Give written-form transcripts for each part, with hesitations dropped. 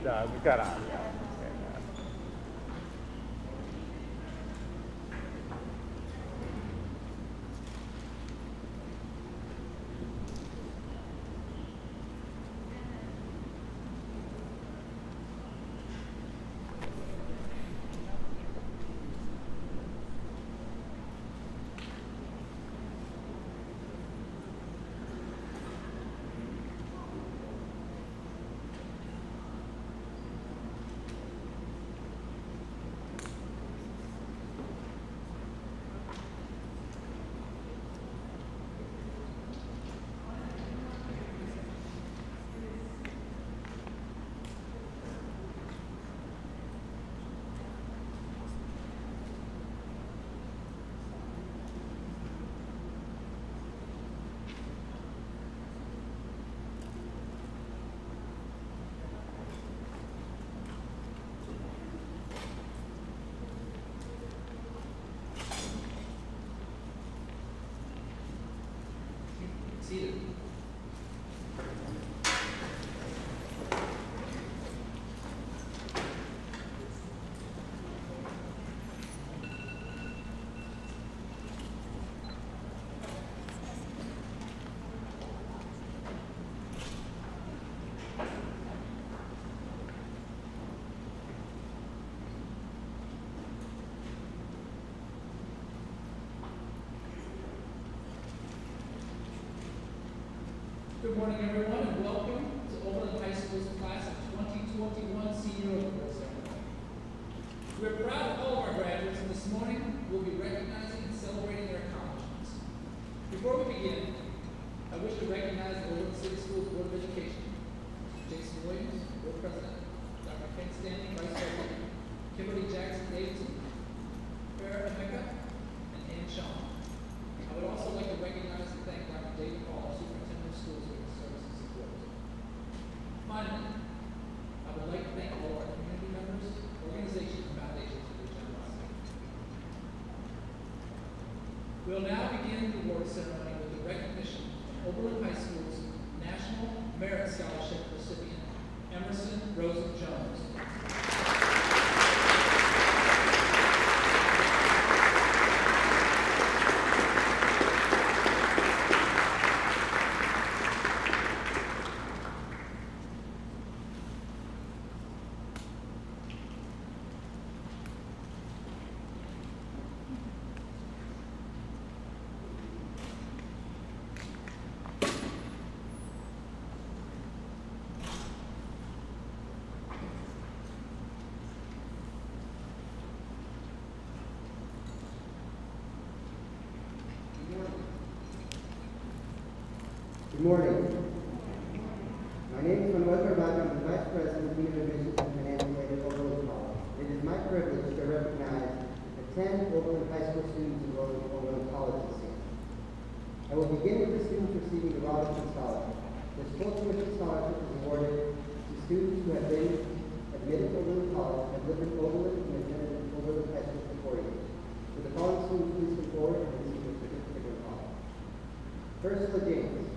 we've got on. Yeah. Seated. Good morning, everyone, and welcome to Overland High School's class of 2021 Senior Award Ceremony. We're proud of all of our graduates, and this morning we'll be recognizing and celebrating their accomplishments. Before we begin, I wish to recognize the Overland City Schools Board of Education, Jason Williams, Board President, Dr. Ken Stanley, Vice President, Kimberly Jackson Davidson, Farrah Emeka, and Ann Shaw. I would also like to recognize and thank Dr. David Hall, Superintendent of Schools, for his service and support. Finally, I would like to thank all our community members, organizations, and foundations for their generosity. We'll now begin the award ceremony with the recognition of Overland High School's National Merit Scholarship recipient, Emerson Rosen Jones. Good morning. My name is Manuel Carvalho. I'm the Vice President of Human Admissions and Financial Aid at Overland College. It is my privilege to recognize the 10 Overland High School students enrolled in Overland College this year. I will begin with the students receiving the Robinson Scholarship. This full tuition scholarship is awarded to students who have been admitted to Overland College, have lived in Overland, and attended Overland High School for 4 years. Would the following students please come forward and receive a certificate of college? Ursula James.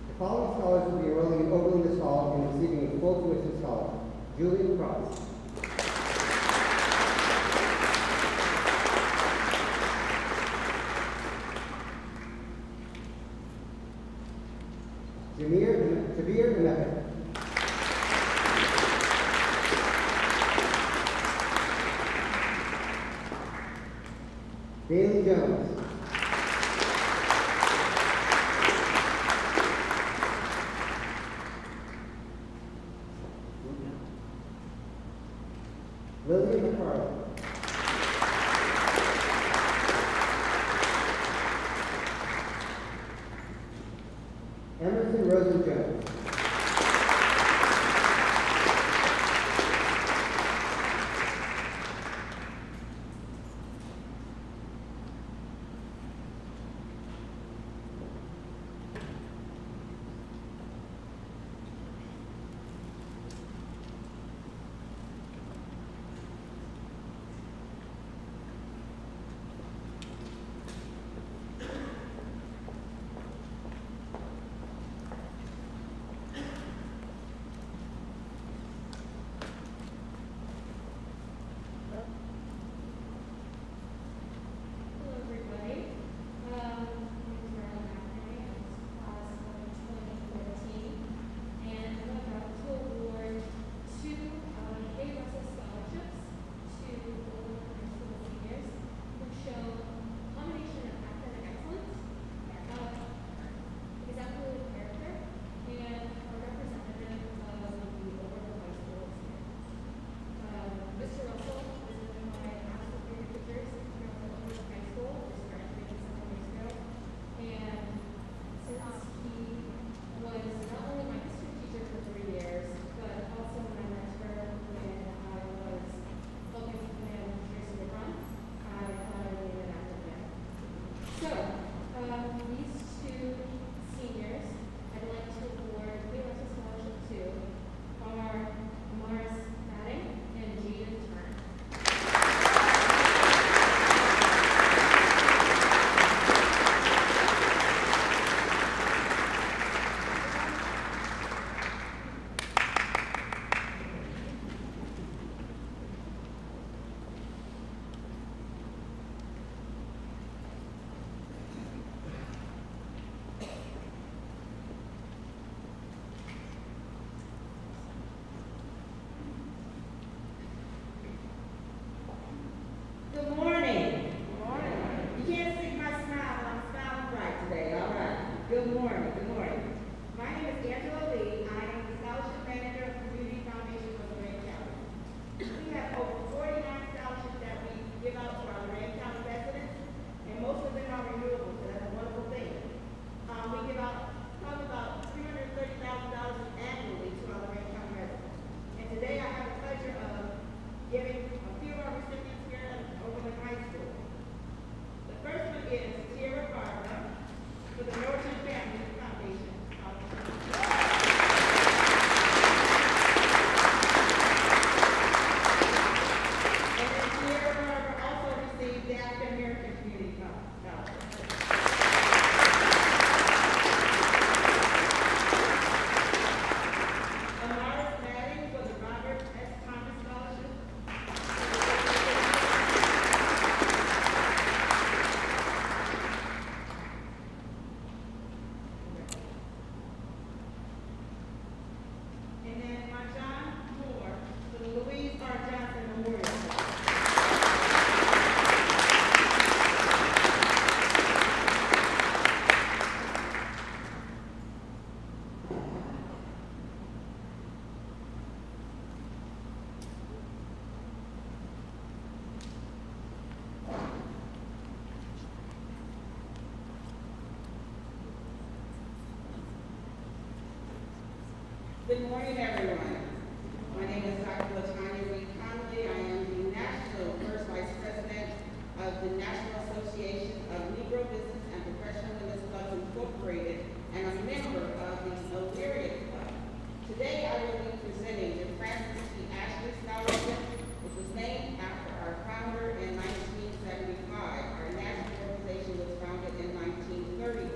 The following scholars will be enrolling in Overland this fall and receiving a full tuition scholarship. Julian Cross. Shabir Emeka. Bailey Jones. Emerson Rosen Jones. Good morning, everyone. My name is Dr. LaTanya Reed Conley. I am the National First Vice President of the National Association of Negro Business and Professional Women's Clubs Incorporated, and a member of the Illyria Club. Today, I will be presenting the Francis T. Ashley Scholarship, which was named after our founder in 1975. Our national organization was founded in 1935.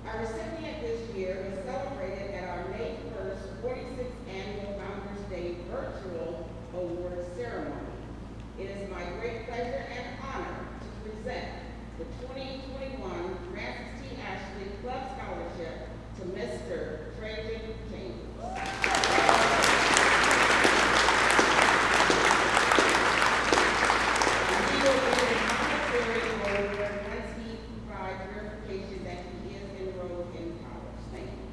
Our recipient this year was celebrated at our May 1st, 46th Annual Founders Day virtual award ceremony. It is my great pleasure and honor to present the 2021 Francis T. Ashley Club Scholarship to Mr. Trajan James. He will be an honorary award once he provides verification that he is enrolled in college. Thank you.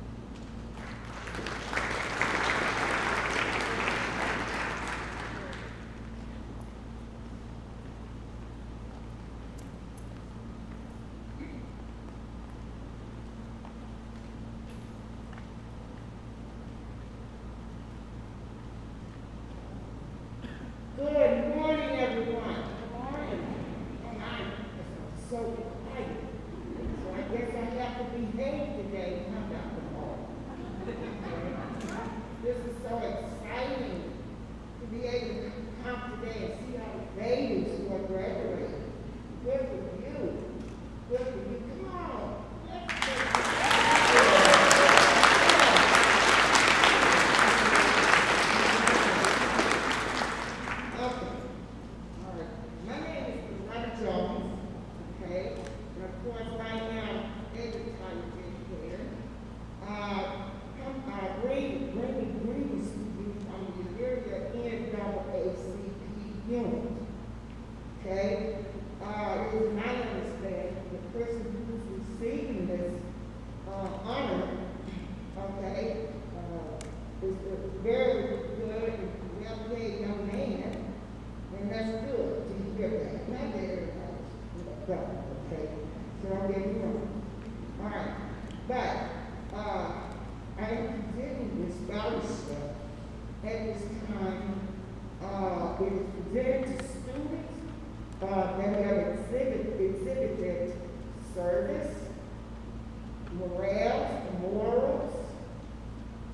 morals,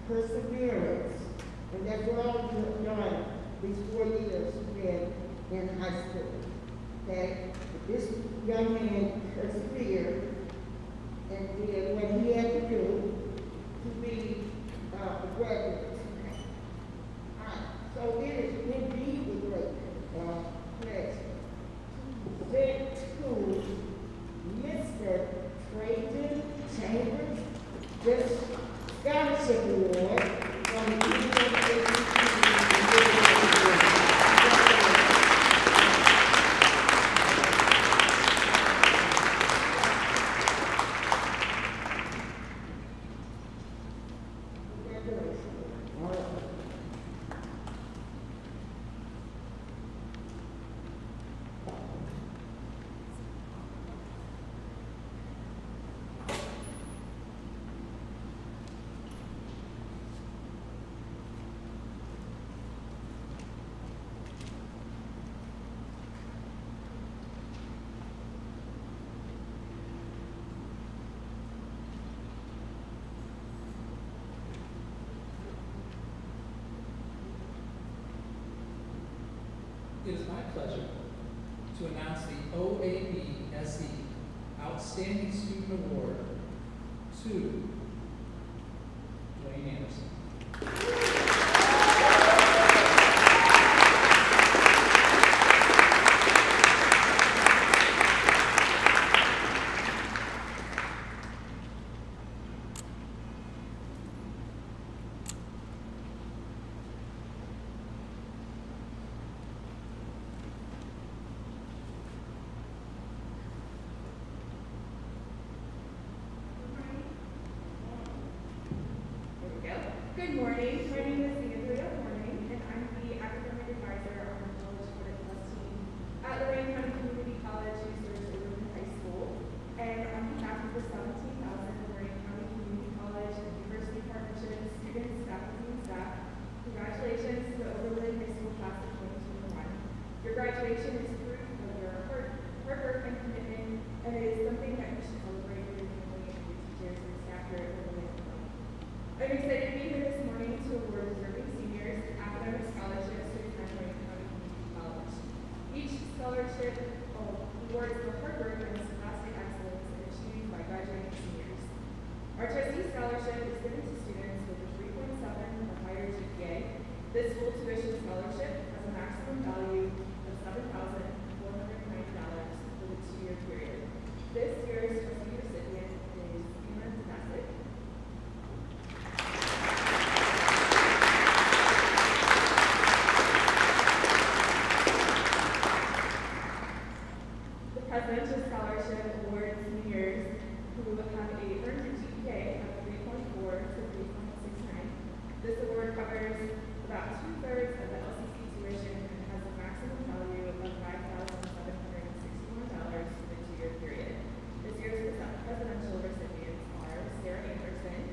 perseverance, and that's what all you've done these 4 years you've been in high school. Okay? This young man persevered and did what he had to do to be a graduate. So it is indeed a great pleasure to present to Mr. Trajan Chambers this scholarship award from the University. It is my pleasure to announce the OABSE Outstanding Student Award to Dwayne Anderson. Good morning. My name is Andrea Morning, and I'm the academic advisor on the College Board Plus team at Lorain County Community College, who serves Overland High School. And on behalf of the 17,000 Lorain County Community College and Diversity Partnership students, faculty, and staff, congratulations to the Overland High School class of 2021. Your graduation is proof of your hard work and commitment, and it is something that you should celebrate with your family and your teachers and staff here at Overland. I'm excited to be here this morning to award deserving seniors academic scholarships to attend Lorain County Community College. Each scholarship awards the hard work and scholastic excellence achieved by graduating seniors. Our trustee scholarship is given to students with a 3.7 or higher GPA. This full tuition scholarship has a maximum value of $7,490 for the 2-year period. This year's trustee recipient is Domestic. Presidential Scholarship awards seniors who have a earned GPA of 3.4 to 3.69. This award covers about 2/3 of the LCC tuition and has a maximum value of $5,761 for the 2-year period. This year's presidential recipients are Sarah Anderson,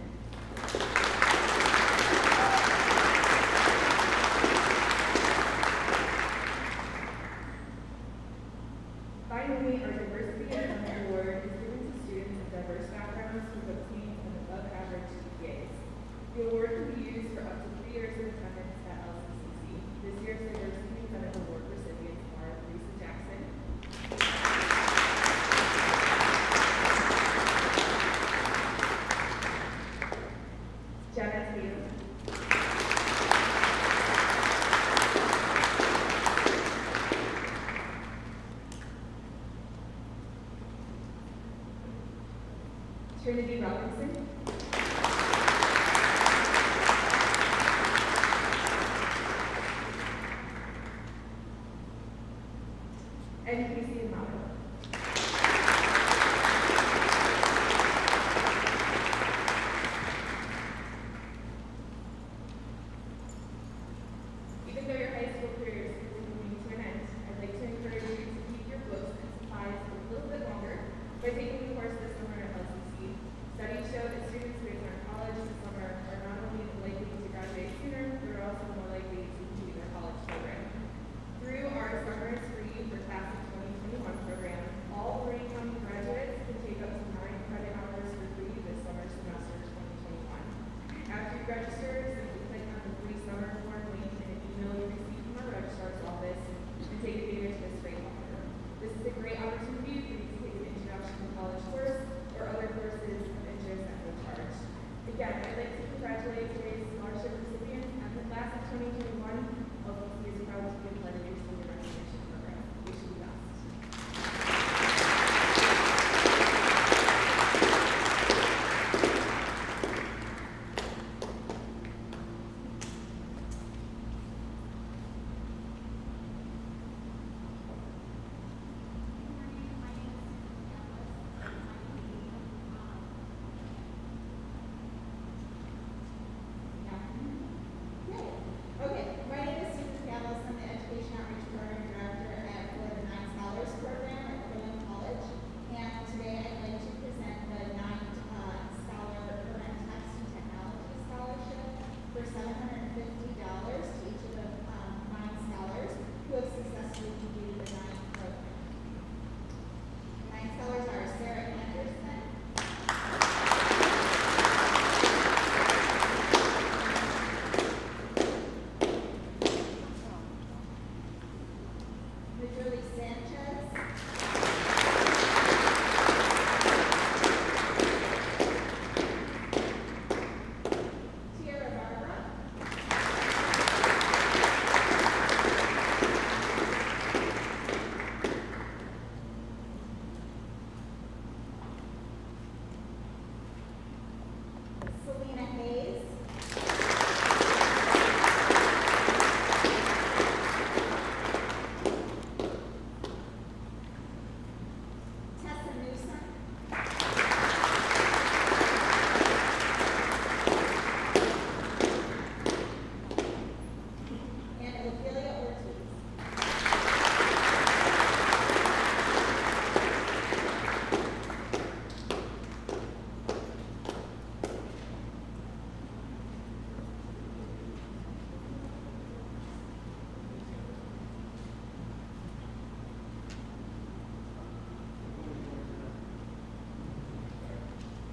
Finally, our Diversity and Honor Award is given to students of diverse backgrounds who have obtained an above-average GPAs. The award can be used for up to 3 years of attendance at LCCC. This year's Diversity and Honor Award recipients are Lisa Jackson, Janet Tatum, Trinity Robinson, and Casey Amato. Even though your high school career is coming to an end, I'd like to encourage you to keep your books and supplies a little bit longer by taking the course this summer at LCC. Studies show that students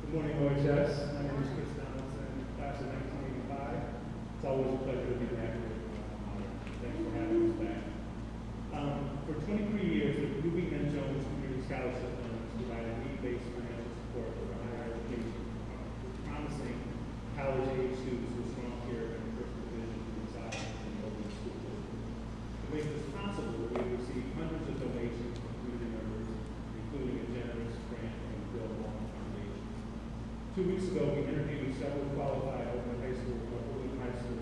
Good morning, OHS. My name is Kristen Miller, class of 1985. It's always a pleasure to be back here. Thanks for having us back. For 23 years, the Ruby and Jones Community Scholarship Fund has provided need-based financial support for higher education, promising college-age students with strong care and first division inside and open school districts. To make this possible, we have received hundreds of donations from community members, including a generous grant from the Gilmore. 2 weeks ago, we interviewed several qualified Overland High School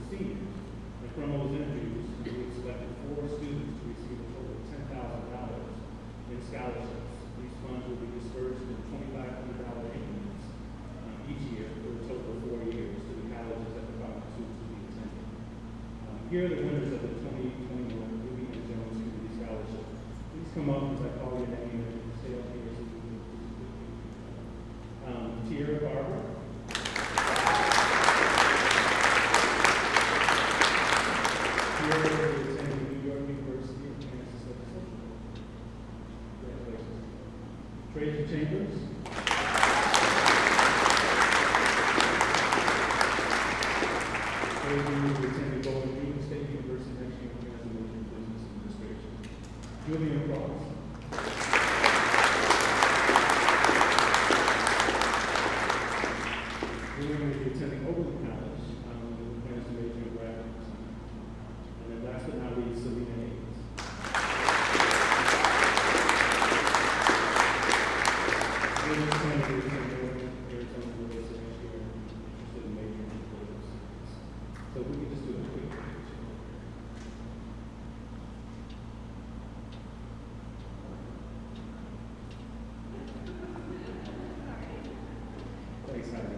seniors, and from those interviews, we selected 4 students to receive a total of $10,000 in scholarships. These funds will be dispersed in $2,500 increments each year for a total of 4 years to the colleges that the students will be attending. Here are the winners of the 2021 Ruby and Jones Community Scholarship. Please come up as I call your name and stay up here so we can Tierra Barber. Tierra is attending New York University and Kansas Social Work. Congratulations. Tracy Chambers. Tracy is attending Bowling Green State University next year as a major in business administration. Julian Cross. Attending Overland College, with plans to major in graphic design. And then last but not least, Selena Hayes. Selena is planning to attend Arizona University next year, interested in majoring in political science. So we can just do a quick picture. Thanks, Heidi.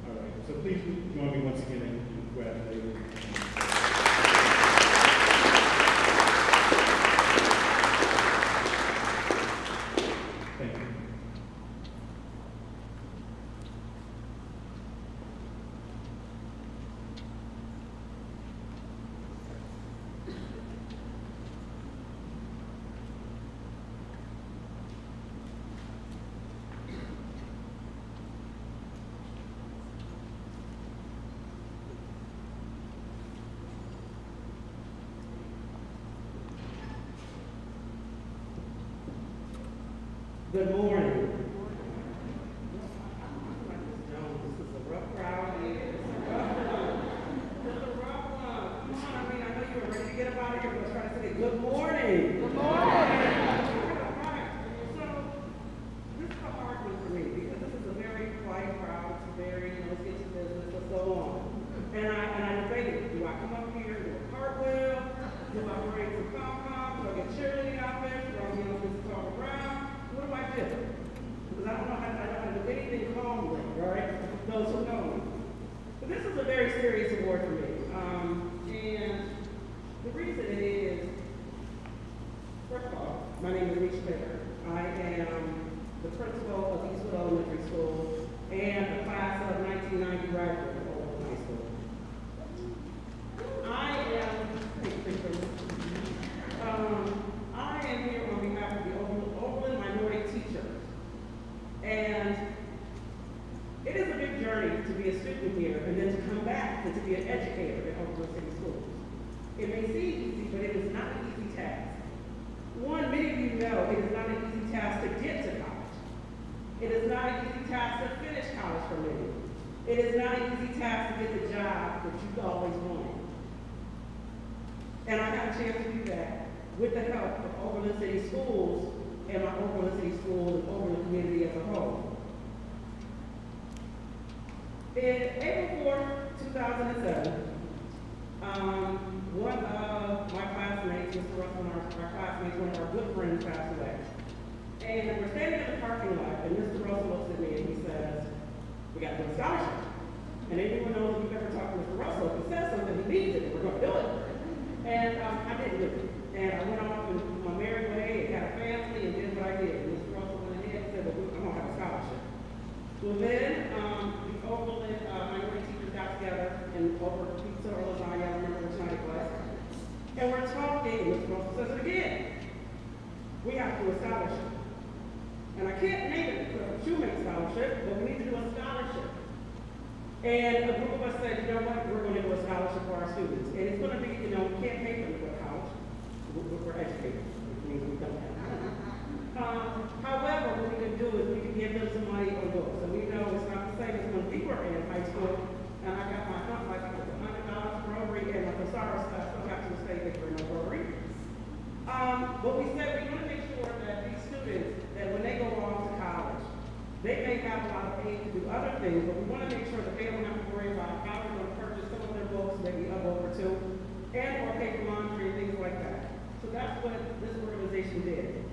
All right, so please join me once again in congratulating. Thank you. Good morning. Jones, this is a rough crowd here. It's a rough one. It's a rough one. Come on, I mean, I know you were ready to get up out of here, but I was trying to say good morning. Good morning. So, this is a hard one for me because this is a very quiet crowd. It's a very, let's get to business, let's go on. And I debated, do I come up here and do a cartwheel? Do I parade some pom-poms? Do I get cheerleading outfits? Do I get on this talk around? What do I do? Because I don't know how to do anything calmly, right? Those who know me. But this is a very serious award for me. And the reason it is, first of all, my name is Kristen Miller. I am the principal of Eastwood Elementary School and the class of 1990 graduate of Overland High School. I am here on behalf of the Overland minority teachers. And it is a big journey to be a student here and then to come back and to be an educator at Overland City Schools. It may seem easy, but it is not an easy task. One, many of you know it is not an easy task to get to college. It is not an easy task to finish college for many. It is not an easy task to get the job that you've always wanted. And I got a chance to do that with the help of Overland City Schools and my Overland City Schools and Overland community as a whole. In April 4th, 2007, one of my classmates, Mr. Russell, our classmates, one of our good friends passed away. And we're standing in the parking lot, and Mr. Russell looks at me and he says, we got to do a scholarship. And anyone knows if you've ever talked to Mr. Russell, if he says something, he means it, we're going to do it. And I didn't do it. And I went off in my merry way and got a family and did what I did. And Mr. Russell went ahead and said, well, I'm going to have a scholarship. So then, the Overland minority teachers got together and over pizza or lasagna, I don't remember which night it was. And we're talking, and Mr. Russell says it again. We have to do a scholarship. And I can't name it the shoemake scholarship, but we need to do a And a group of us said, you know what, we're going to do a scholarship for our students. And it's going to be, you know, we can't pay for them to go to college. We're educators, which means we don't have however, what we can do is we can give them some money on books. So we know it's not the same as when we were in high school, and I got my stuff like I was $100 for Rotary, and my thesaurus stuff, I got to the state for no Rotary. But we said we want to make sure that these students, that when they go off to college, they may have a lot of aid to do other things, but we want to make sure that they don't have to worry about how they're going to purchase some of their books, maybe up over two, and or pay for laundry and things like that. So that's what this organization did.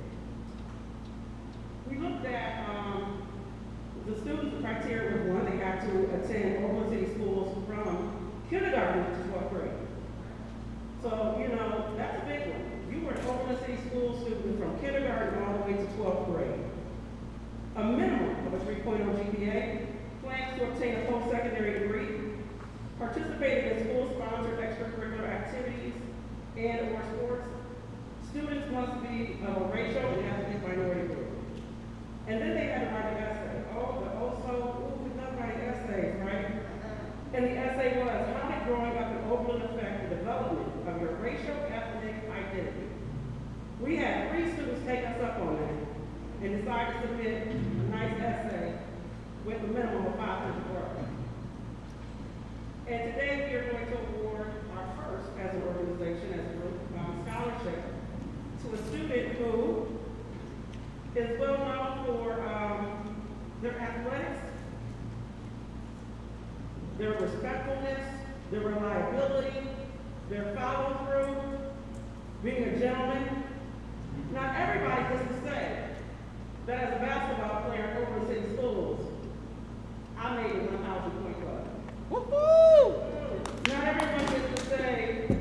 We looked at the students' criteria was one, they had to attend Overland City schools from kindergarten to 12th grade. So, you know, that's a big one. You were an Overland City school student from kindergarten all the way to 12th grade. A minimum of a 3.0 GPA, plans to obtain a post-secondary degree, participated in school-sponsored extracurricular activities and or sports. Students must be of a racial and ethnic minority group. And then they had to write an essay. We love writing essays, right? And the essay was, how did growing up in Overland affect the development of your racial ethnic identity? We had 3 students take us up on that and decided to submit a nice essay with a minimum of 500 words. And today we are going to award our first, as an organization, as a group, scholarship to a student who is well known for their athletics, their respectfulness, their reliability, their follow-through, being a gentleman. Not everybody gets to say that as a basketball player at Overland City Schools, I made the 1,000-point club. Woo-hoo! Not everyone gets to say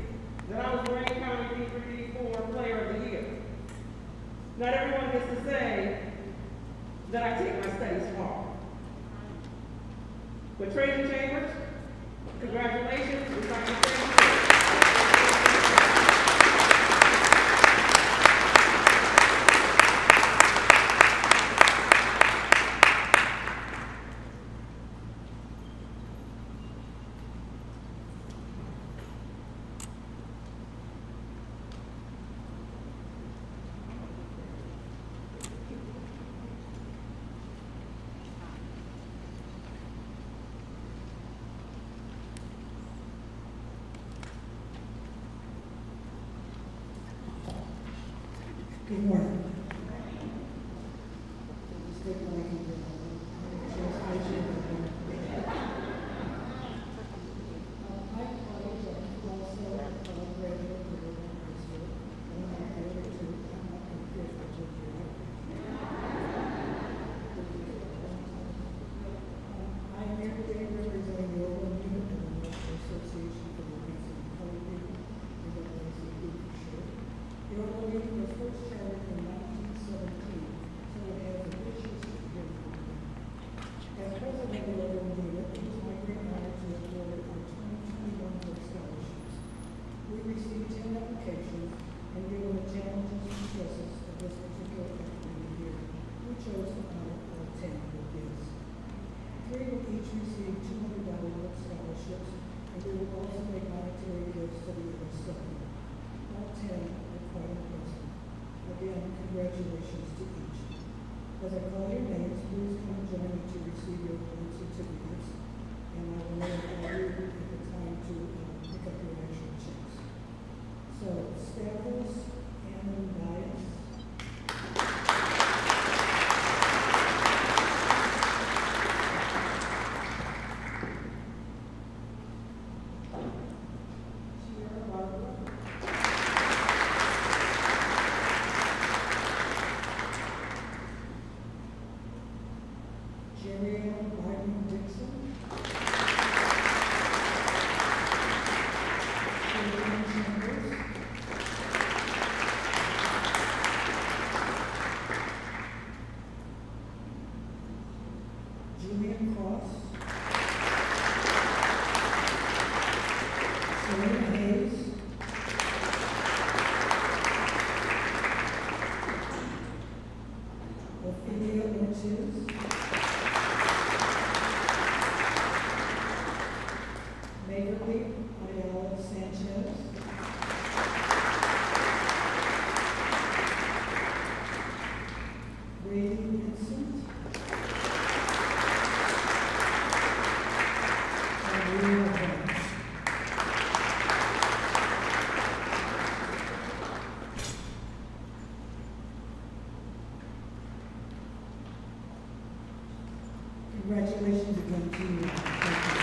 that I was Wayne County D3D4 Player of the Year. Not everyone gets to say that I take my studies far. But Trajan Chambers, congratulations. We'd like to thank you. Good morning. The Overland was first started in 2021. Thank you.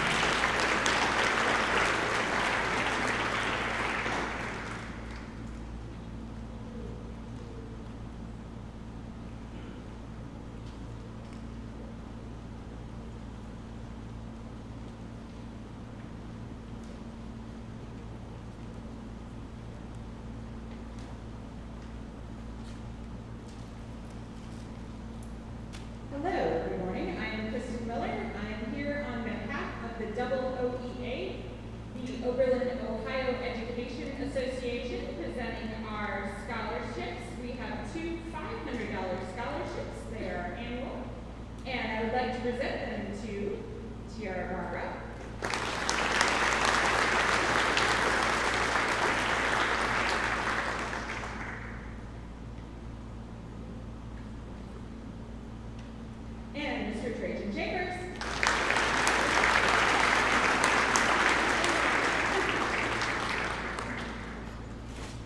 Hello, good morning. I am Kristen Miller. I am here on behalf of the OEA, the Overland, Ohio Education Association, presenting our scholarships. We have two $500 scholarships. They are annual. And I would like to present them to Tiara Barbara, and Mr. Trajan Jacobs.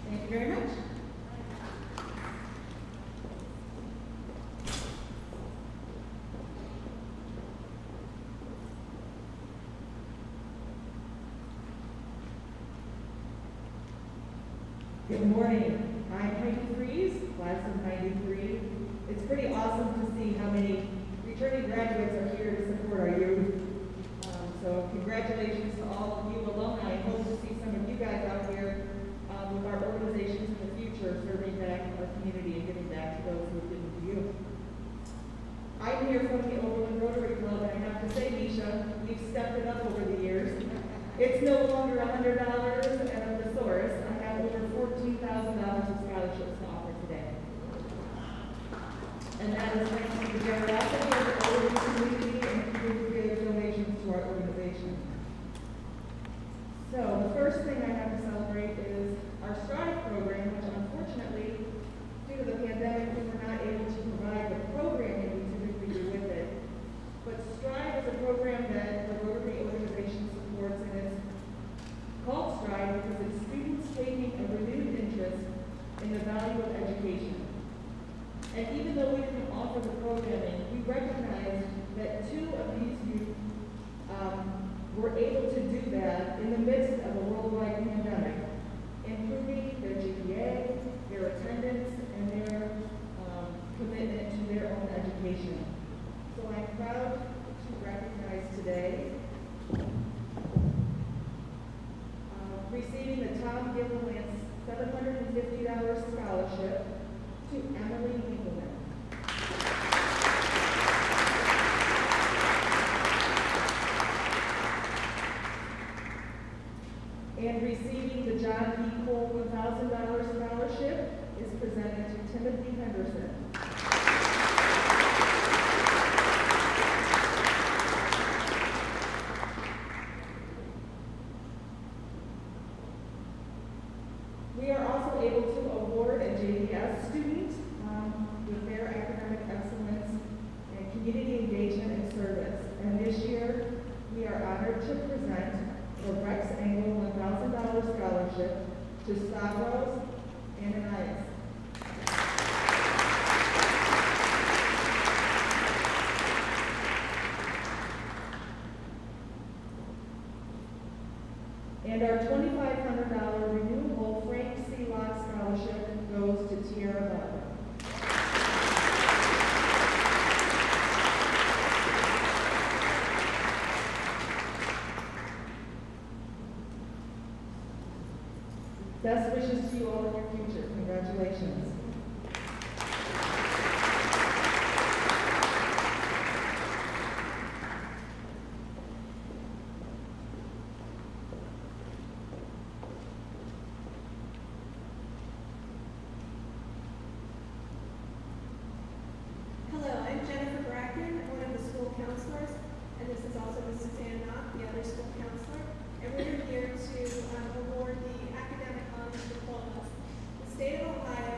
Thank you very much. Good morning. I'm Heidi Freeze, class of '93. It's pretty awesome to see how many returning graduates are here to support our youth. So congratulations to all of you alumni. I hope to see some of you guys out here with our organizations in the future, serving back our community and giving back to those who have given to you. I'm here from the Overland Rotary Club, and I have to say, Misha, we've stepped it up over the years. It's no longer $100 and a thesaurus. I have over $14,000 of scholarships to offer today. And that is thanks to the generosity of the Overland community and through donations to our organization. So the first thing I have to celebrate is our Strive program, which unfortunately, due to the pandemic, we were not able to provide the programming we typically do with it. But Strive is a program that the Rotary organization supports, and it's called Strive because it's students taking a renewed interest in the value of education. And even though we didn't offer the programming, we recognized that two of these youth were able to do that in the midst of a worldwide pandemic, improving their GPA, their attendance, and their commitment to their own education. So I'm proud to recognize today receiving the Tom Gilmore $750 scholarship to Emily Winkleman. And receiving the John E. Cole $1,000 scholarship is presented to Timothy Henderson. We are also able to award a JDS student with their academic excellence and community engagement and service. And this year, we are honored to present the Rex Engel $1,000 scholarship to Stavros Ananias. And our $2,500 renewable Frank C. Lott scholarship goes to Tiara Butler. Best wishes to you all in your future. Congratulations. Hello, I'm Jennifer Bracken, one of the school counselors, and this is also Mrs. Ann Knott, the other school counselor. And we're here to award the academic honors diplomas. The state of Ohio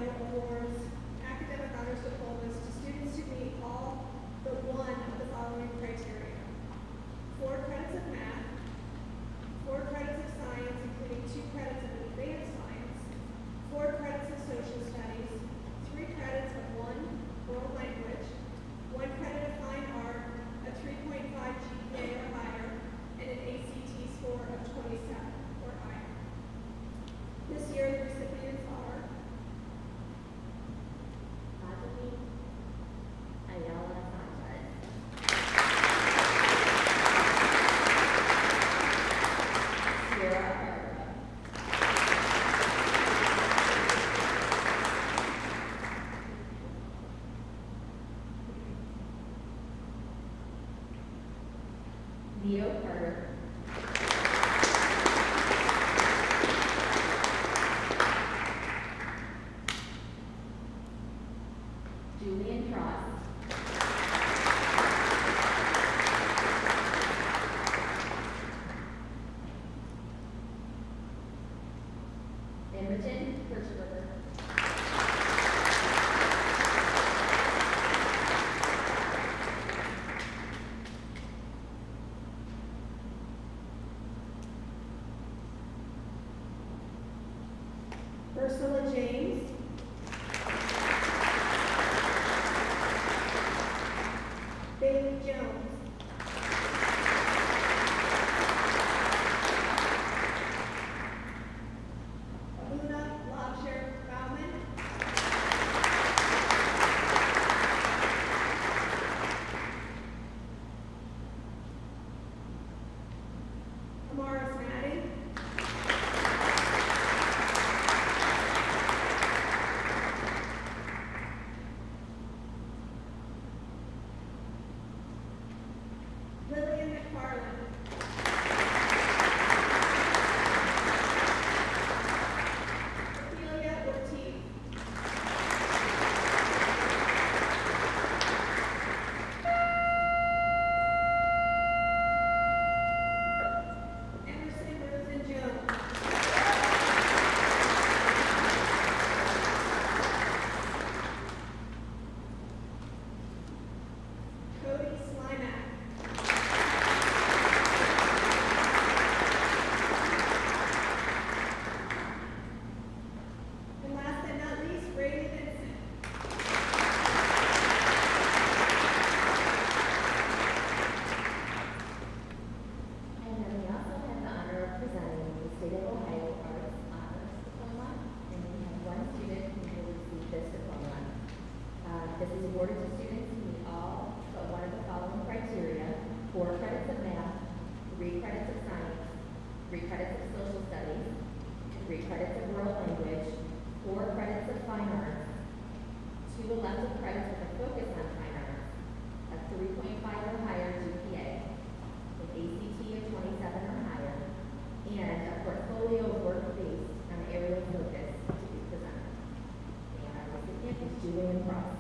Leo Carter, Julian Cross, Imogen Kirchberger, Ursula James, Bailey Jones, Luna Lobsher Bauman, Amara Snaddy, Lillian McFarland, Ophelia Ortiz, Emerson Rosen Jones, Cody Slimak, and last but not least, Brady Vincent. and then we also have the honor of presenting the State of Ohio Arts Honors Diploma, and we have one student who will receive this diploma. This is awarded to students who meet all but one of the following criteria: 4 credits of math, 3 credits of science, 3 credits of social studies, 3 credits of world language, 4 credits of fine arts, 2 elective credits with a focus on fine arts, a 3.5 or higher GPA, an ACT of 27 or higher, and a portfolio of work based on area of focus to be presented. And our recipient is Julian Cross.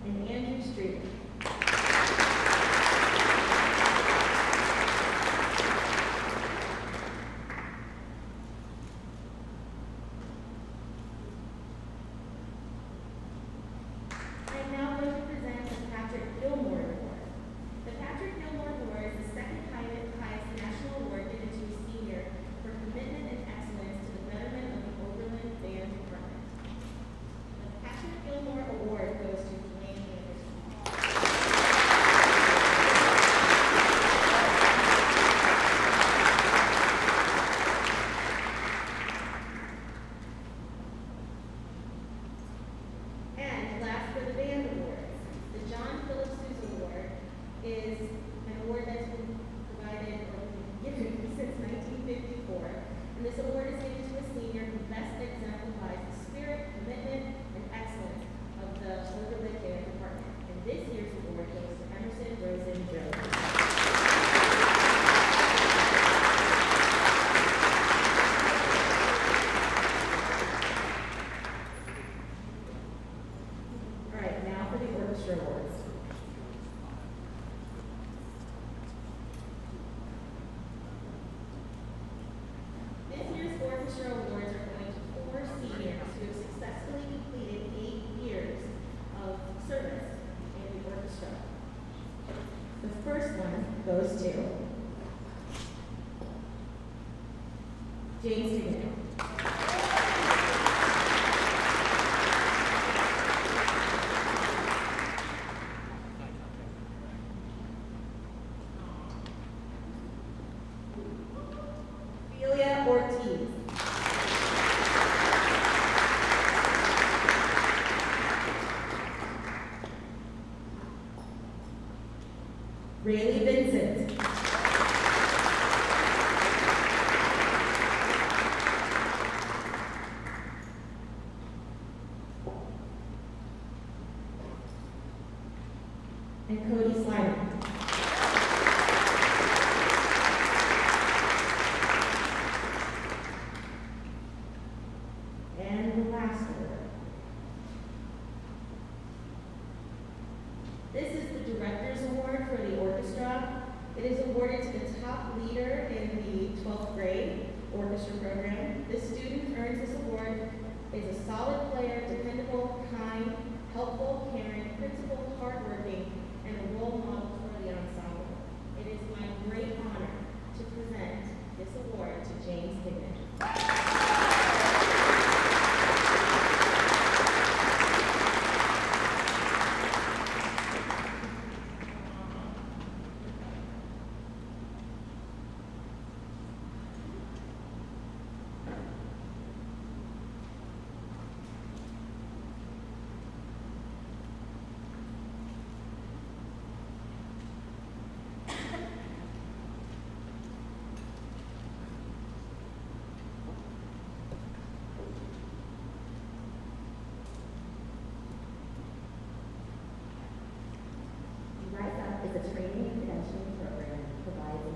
and Andrew Streeter. I am now going to present the Patrick Gilmore Award. The Patrick Gilmore Award is the second highest national award given to a senior for commitment and excellence to the betterment of the Overland Band Department. The Patrick Gilmore Award goes to Dwayne Anderson. And last for the band awards, the John Philip Sousa Award is an award that's been provided or given since 1954. And this award is given to a senior who best exemplifies the spirit, commitment, and excellence of the Overland Band Department. And this year's award goes to Emerson Rosen Jones. All right, now for the orchestra awards. This year's orchestra awards are going to 4 seniors who have successfully completed 8 years of service in the orchestra. The first one goes to James Higgins. Celia Ortiz. Rayleigh Vincent. And Cody Slider. And the last award. This is the Director's Award for the orchestra. It is awarded to the top leader in the 12th grade orchestra program. This student who earns this award is a solid player, dependable, kind, helpful, caring, principled, hardworking, and a role model for the ensemble. It is my great honor to present this award to James Higgins. Rise Up is a training and credentialing program that provides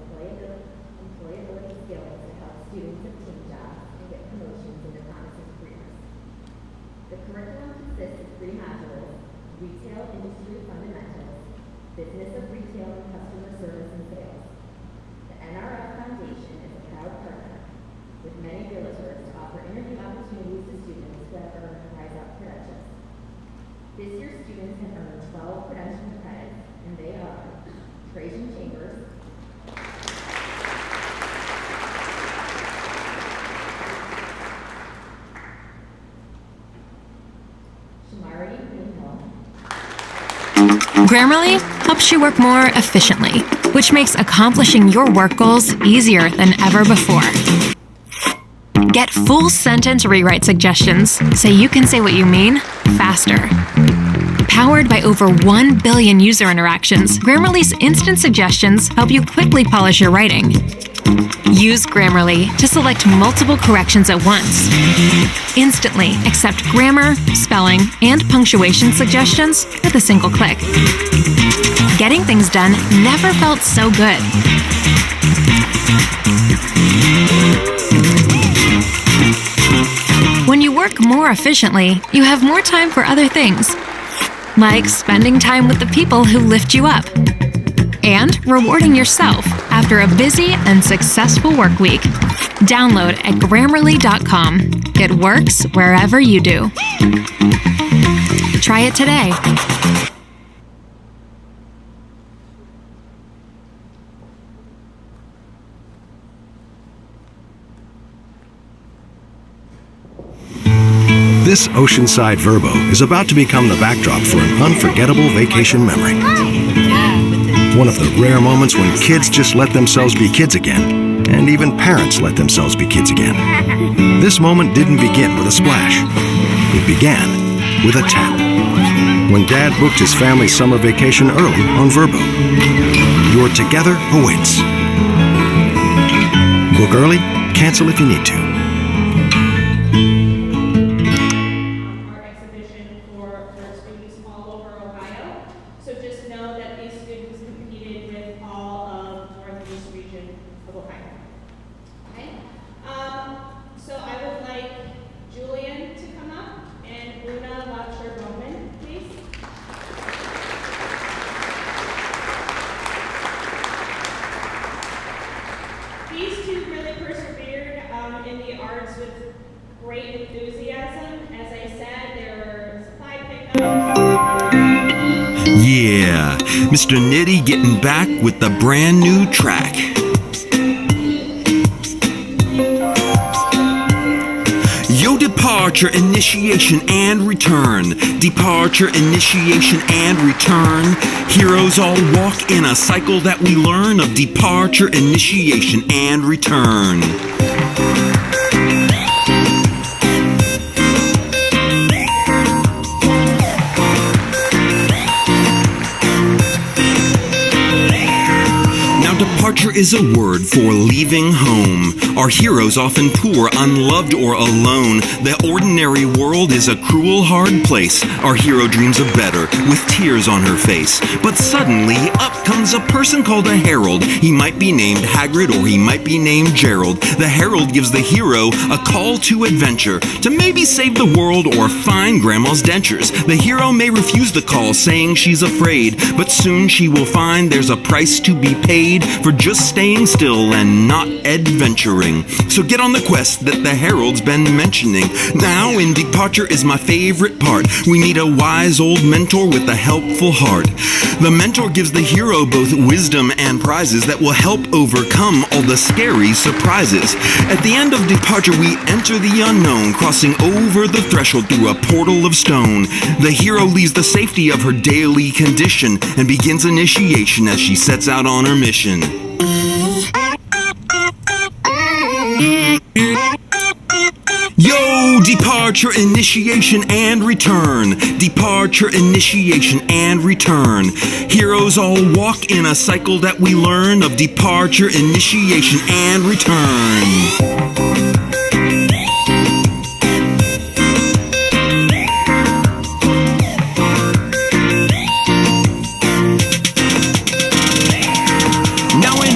employability skills to help students obtain jobs and get promotions in their promising careers. The curriculum consists of 3 modules: Retail Industry Fundamentals, Business of Retail and Customer Service and Sales. The NRF Foundation is a proud partner with many realtors to offer interview opportunities to students who have earned Rise Up credentials. This year's students have earned 12 credential credits, and they are Trajan Chambers, Shamari Minhill, Grammarly helps you work more efficiently, which makes accomplishing your work goals easier than ever before. Get full sentence rewrite suggestions so you can say what you mean faster. Powered by over 1 billion user interactions, Grammarly's instant suggestions help you quickly polish your writing. Use Grammarly to select multiple corrections at once. Instantly accept grammar, spelling, and punctuation suggestions with a single click. Getting things done never felt so good. When you work more efficiently, you have more time for other things. like spending time with the people who lift you up, and rewarding yourself after a busy and successful work week. Download at Grammarly.com. It works wherever you do. Try it today. This oceanside Verbo is about to become the backdrop for an unforgettable vacation memory. One of the rare moments when kids just let themselves be kids again, and even parents let themselves be kids again. This moment didn't begin with a splash. It began with a tap. When Dad booked his family's summer vacation early on Verbo. Your together awaits. Book early, cancel if you need to. Art exhibition for students all over Ohio. So just know that these students competed with all of the Northeast region of Ohio. Okay? So I would like Julian to come up and Luna Boucher-Bowman, please. These two really persevered in the arts with great enthusiasm. As I said, there were supply pickups. Yeah, Mr. Nitty getting back with the brand new track. Yo, departure, initiation, and return. Departure, initiation, and return. Heroes all walk in a cycle that we learn of departure, initiation, and return. Departure is a word for leaving home. Our heroes often poor, unloved, or alone. The ordinary world is a cruel, hard place. Our hero dreams of better, with tears on her face. But suddenly, up comes a person called a herald. He might be named Hagrid or he might be named Gerald. The herald gives the hero a call to adventure, to maybe save the world or find Grandma's dentures. The hero may refuse the call, saying she's afraid, but soon she will find there's a price to be paid for just staying still and not adventuring. So get on the quest that the herald's been mentioning. Now in departure is my favorite part. We need a wise old mentor with a helpful heart. The mentor gives the hero both wisdom and prizes that will help overcome all the scary surprises. At the end of departure we enter the unknown, crossing over the threshold through a portal of stone. The hero leaves the safety of her daily condition and begins initiation as she sets out on her mission. Yo, departure, initiation, and return. Departure, initiation, and return. Heroes all walk in a cycle that we learn of departure, initiation, and return.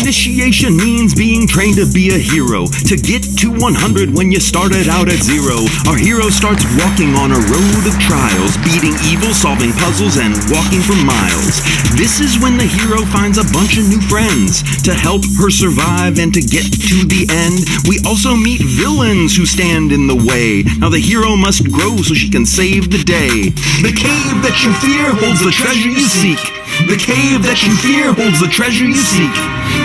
Initiation means being trained to be a hero, to get to 100 when you started out at 0. Our hero starts walking on a road of trials, beating evil, solving puzzles, and walking for miles. This is when the hero finds a bunch of new friends to help her survive and to get to the end. We also meet villains who stand in the way. Now the hero must grow so she can save the day. The cave that you fear holds the treasure you seek. The cave that you fear holds the treasure you seek.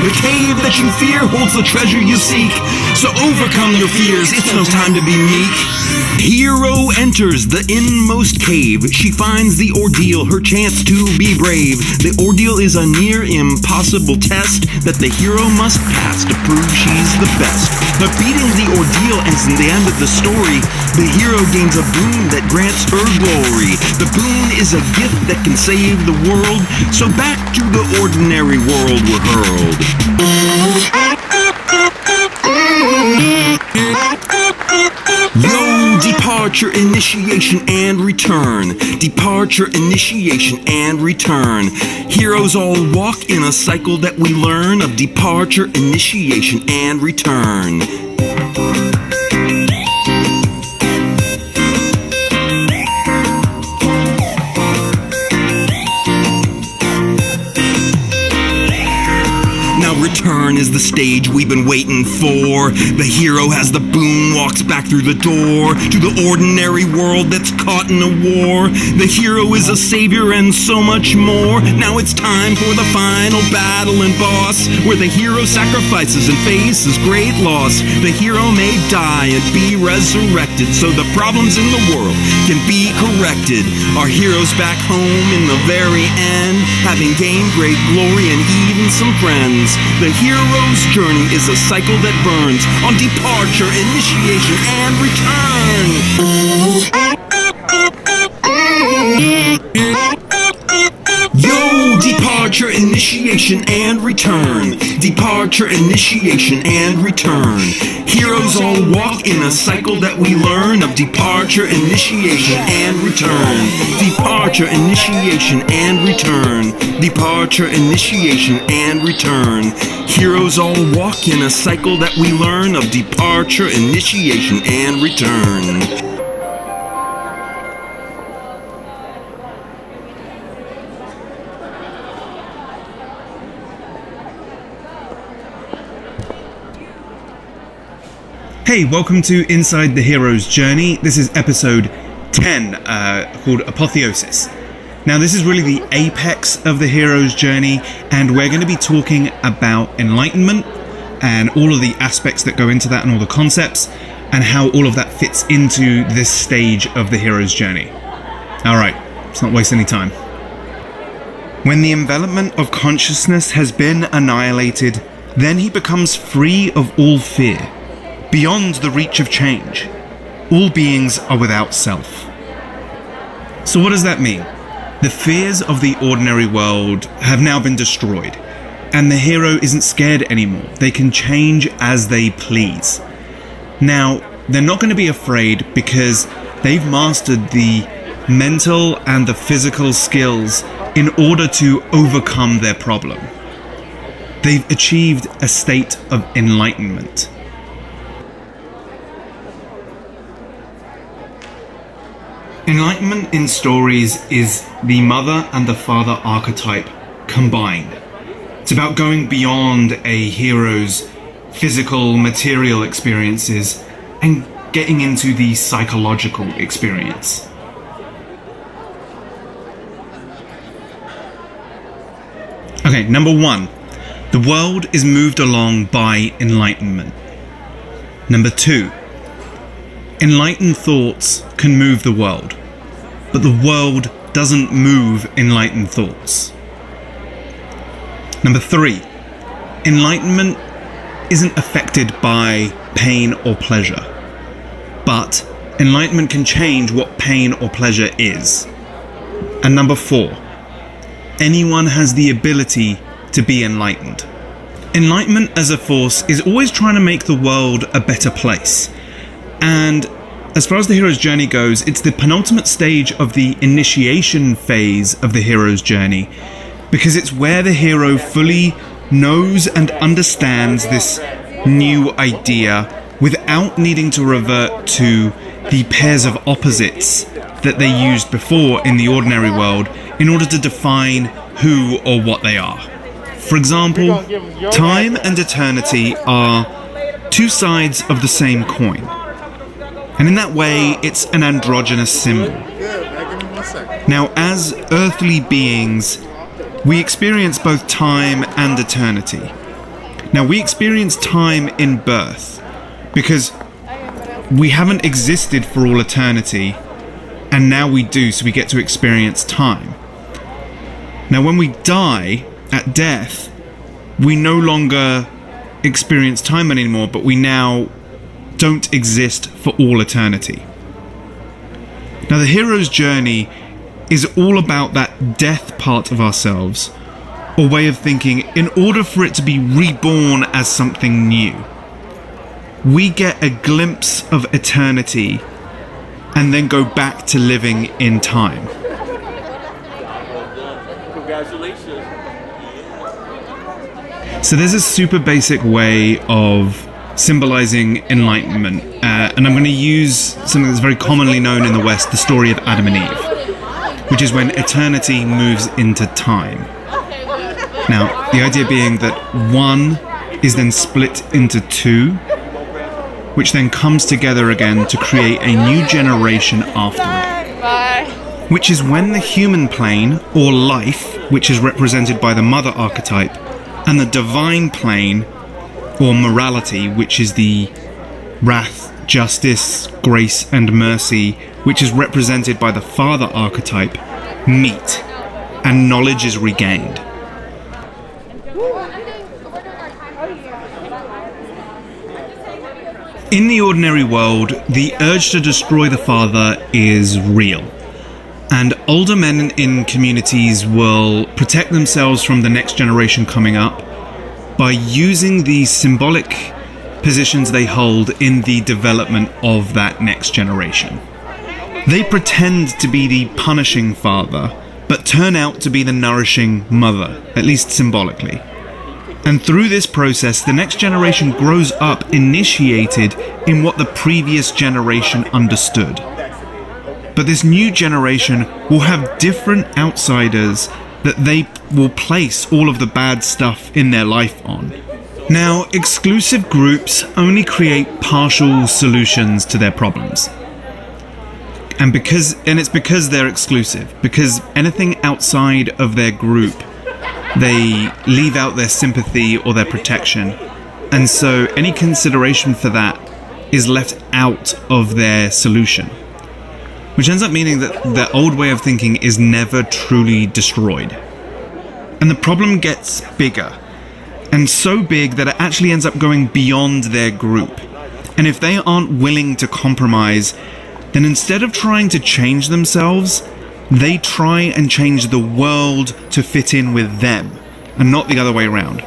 The cave that you fear holds the treasure you seek. So overcome your fears, it's no time to be meek. Hero enters the inmost cave. She finds the ordeal, her chance to be brave. The ordeal is a near impossible test that the hero must pass to prove she's the best. But beating the ordeal ends in the end of the story. The hero gains a boon that grants her glory. The boon is a gift that can save the world. So back to the ordinary world we're hurled. Yo, departure, initiation, and return. Departure, initiation, and return. Heroes all walk in a cycle that we learn of departure, initiation, and return. return is the stage we've been waiting for. The hero has the boom, walks back through the door to the ordinary world that's caught in a war. The hero is a savior and so much more. Now it's time for the final battle and boss, where the hero sacrifices and faces great loss. The hero may die and be resurrected, so the problems in the world can be corrected. Our hero's back home in the very end, having gained great glory and even some friends. The hero's journey is a cycle that burns on departure, initiation, and return. Yo, departure, initiation, and return. Departure, initiation, and return. Heroes all walk in a cycle that we learn of departure, initiation, and return. Departure, initiation, and return. Departure, initiation, and return. Heroes all walk in a cycle that we learn of departure, initiation, and return. Hey, welcome to Inside the Hero's Journey. This is episode 10, called Apotheosis. Now, this is really the apex of the hero's journey, and we're going to be talking about enlightenment and all of the aspects that go into that and all the concepts, and how all of that fits into this stage of the hero's journey. Alright, let's not waste any time. When the envelopment of consciousness has been annihilated, then he becomes free of all fear. Beyond the reach of change, all beings are without self. So what does that mean? The fears of the ordinary world have now been destroyed, and the hero isn't scared anymore. They can change as they please. Now, they're not going to be afraid because they've mastered the mental and the physical skills in order to overcome their problem. They've achieved a state of enlightenment. Enlightenment in stories is the mother and the father archetype combined. It's about going beyond a hero's physical, material experiences and getting into the psychological experience. Okay, number one, the world is moved along by enlightenment. Number two, enlightened thoughts can move the world, but the world doesn't move enlightened thoughts. Number three, enlightenment isn't affected by pain or pleasure, but enlightenment can change what pain or pleasure is. And number four, anyone has the ability to be enlightened. Enlightenment as a force is always trying to make the world a better place. And as far as the hero's journey goes, it's the penultimate stage of the initiation phase of the hero's journey, because it's where the hero fully knows and understands this new idea without needing to revert to the pairs of opposites that they used before in the ordinary world in order to define who or what they are. For example, time and eternity are two sides of the same coin. And in that way, it's an androgynous symbol. Now, as earthly beings, we experience both time and eternity. Now, we experience time in birth because we haven't existed for all eternity, and now we do, so we get to experience time. Now, when we die at death, we no longer experience time anymore, but we now don't exist for all eternity. Now, the hero's journey is all about that death part of ourselves, or way of thinking, in order for it to be reborn as something new. We get a glimpse of eternity and then go back to living in time. Congratulations. So there's a super basic way of symbolizing enlightenment, and I'm going to use something that's very commonly known in the West, the story of Adam and Eve, which is when eternity moves into time. Now, the idea being that one is then split into two, which then comes together again to create a new generation after it. Which is when the human plane, or life, which is represented by the mother archetype, and the divine plane, or morality, which is the wrath, justice, grace, and mercy, which is represented by the father archetype, meet, and knowledge is regained. In the ordinary world, the urge to destroy the father is real. And older men in communities will protect themselves from the next generation coming up by using the symbolic positions they hold in the development of that next generation. They pretend to be the punishing father, but turn out to be the nourishing mother, at least symbolically. And through this process, the next generation grows up initiated in what the previous generation understood. But this new generation will have different outsiders that they will place all of the bad stuff in their life on. Now, exclusive groups only create partial solutions to their problems. And it's because they're exclusive, because anything outside of their group, they leave out their sympathy or their protection. And so any consideration for that is left out of their solution. Which ends up meaning that their old way of thinking is never truly destroyed. And the problem gets bigger. And so big that it actually ends up going beyond their group. And if they aren't willing to compromise, then instead of trying to change themselves, they try and change the world to fit in with them, and not the other way around.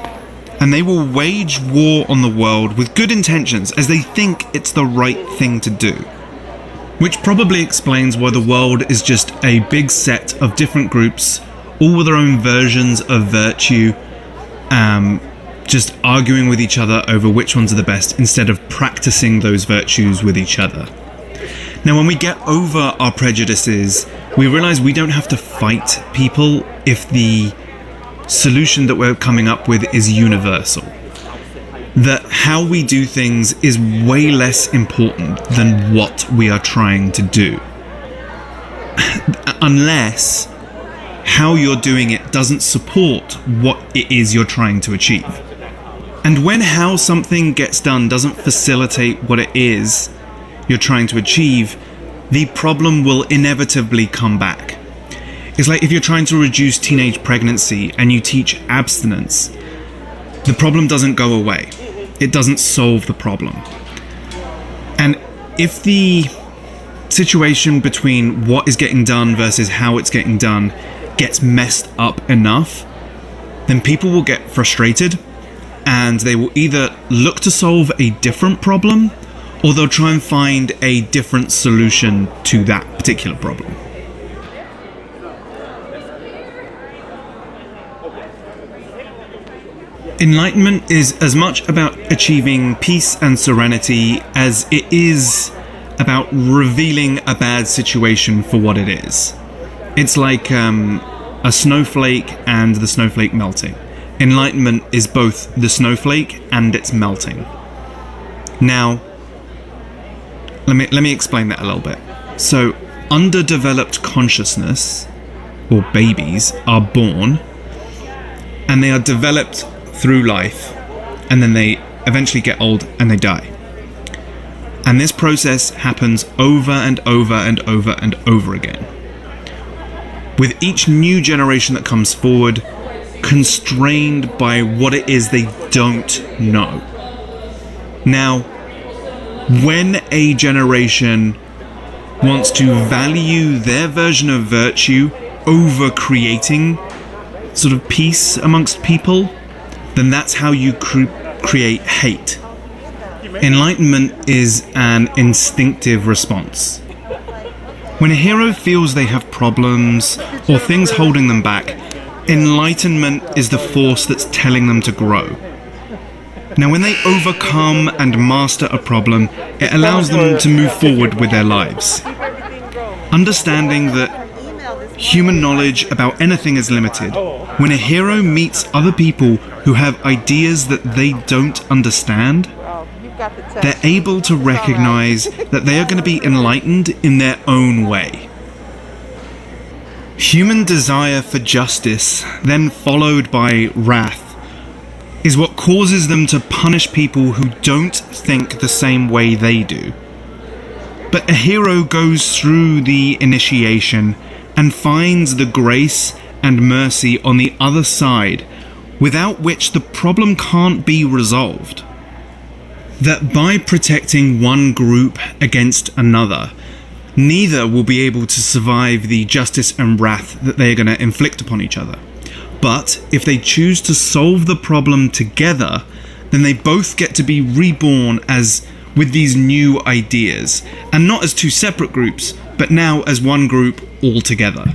And they will wage war on the world with good intentions, as they think it's the right thing to do. Which probably explains why the world is just a big set of different groups, all with their own versions of virtue, just arguing with each other over which ones are the best, instead of practicing those virtues with each other. Now, when we get over our prejudices, we realize we don't have to fight people if the solution that we're coming up with is universal. That how we do things is way less important than what we are trying to do. Unless how you're doing it doesn't support what it is you're trying to achieve. And when how something gets done doesn't facilitate what it is you're trying to achieve, the problem will inevitably come back. It's like if you're trying to reduce teenage pregnancy and you teach abstinence, the problem doesn't go away. It doesn't solve the problem. And if the situation between what is getting done versus how it's getting done gets messed up enough, then people will get frustrated and they will either look to solve a different problem, or they'll try and find a different solution to that particular problem. Enlightenment is as much about achieving peace and serenity as it is about revealing a bad situation for what it is. It's like a snowflake and the snowflake melting. Enlightenment is both the snowflake and its melting. Now, let me explain that a little bit. So, underdeveloped consciousness, or babies, are born, and they are developed through life, and then they eventually get old and they die. And this process happens over and over and over and over again, with each new generation that comes forward constrained by what it is they don't know. Now, when a generation wants to value their version of virtue over creating sort of peace amongst people, then that's how you create hate. Enlightenment is an instinctive response. When a hero feels they have problems or things holding them back, enlightenment is the force that's telling them to grow. Now, when they overcome and master a problem, it allows them to move forward with their lives. Understanding that human knowledge about anything is limited, when a hero meets other people who have ideas that they don't understand, they're able to recognize that they are going to be enlightened in their own way. Human desire for justice, then followed by wrath, is what causes them to punish people who don't think the same way they do. But a hero goes through the initiation and finds the grace and mercy on the other side, without which the problem can't be resolved. That by protecting one group against another, neither will be able to survive the justice and wrath that they are going to inflict upon each other. But if they choose to solve the problem together, then they both get to be reborn as with these new ideas, and not as two separate groups, but now as one group altogether.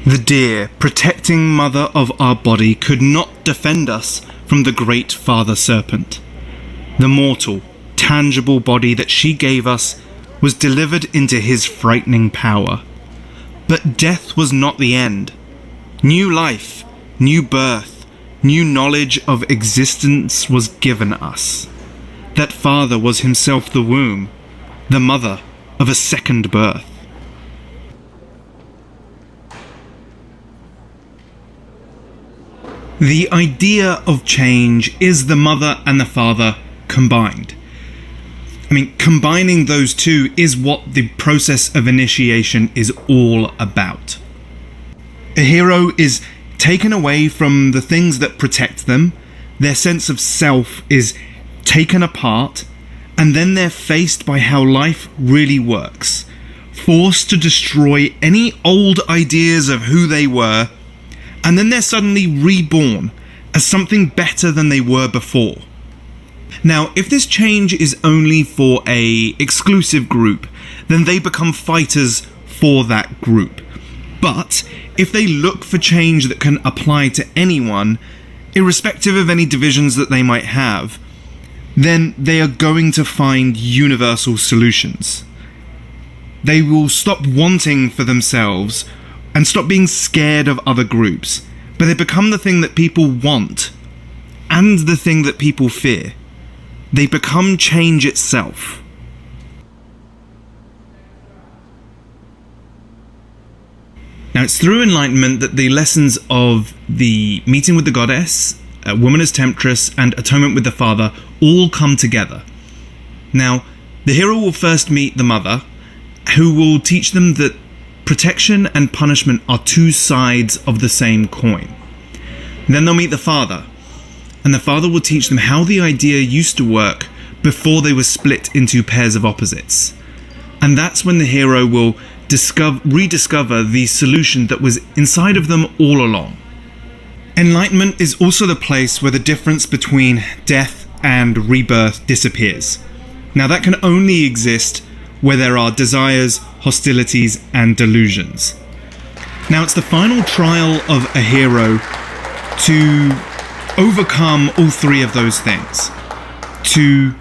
The dear, protecting mother of our body could not defend us from the great father serpent. The mortal, tangible body that she gave us was delivered into his frightening power. But death was not the end. New life, new birth, new knowledge of existence was given us. That father was himself the womb, the mother of a second birth. The idea of change is the mother and the father combined. Combining those two is what the process of initiation is all about. A hero is taken away from the things that protect them, their sense of self is taken apart, and then they're faced by how life really works, forced to destroy any old ideas of who they were, and then they're suddenly reborn as something better than they were before. Now, if this change is only for an exclusive group, then they become fighters for that group. But if they look for change that can apply to anyone, irrespective of any divisions that they might have, then they are going to find universal solutions. They will stop wanting for themselves and stop being scared of other groups, but they become the thing that people want and the thing that people fear. They become change itself. Now, it's through enlightenment that the lessons of the meeting with the goddess, woman as temptress, and atonement with the father all come together. Now, the hero will first meet the mother, who will teach them that protection and punishment are two sides of the same coin. Then they'll meet the father, and the father will teach them how the idea used to work before they were split into pairs of opposites. And that's when the hero will rediscover the solution that was inside of them all along. Enlightenment is also the place where the difference between death and rebirth disappears. Now, that can only exist where there are desires, hostilities, and delusions. Now, it's the final trial of a hero to overcome all three of those things, to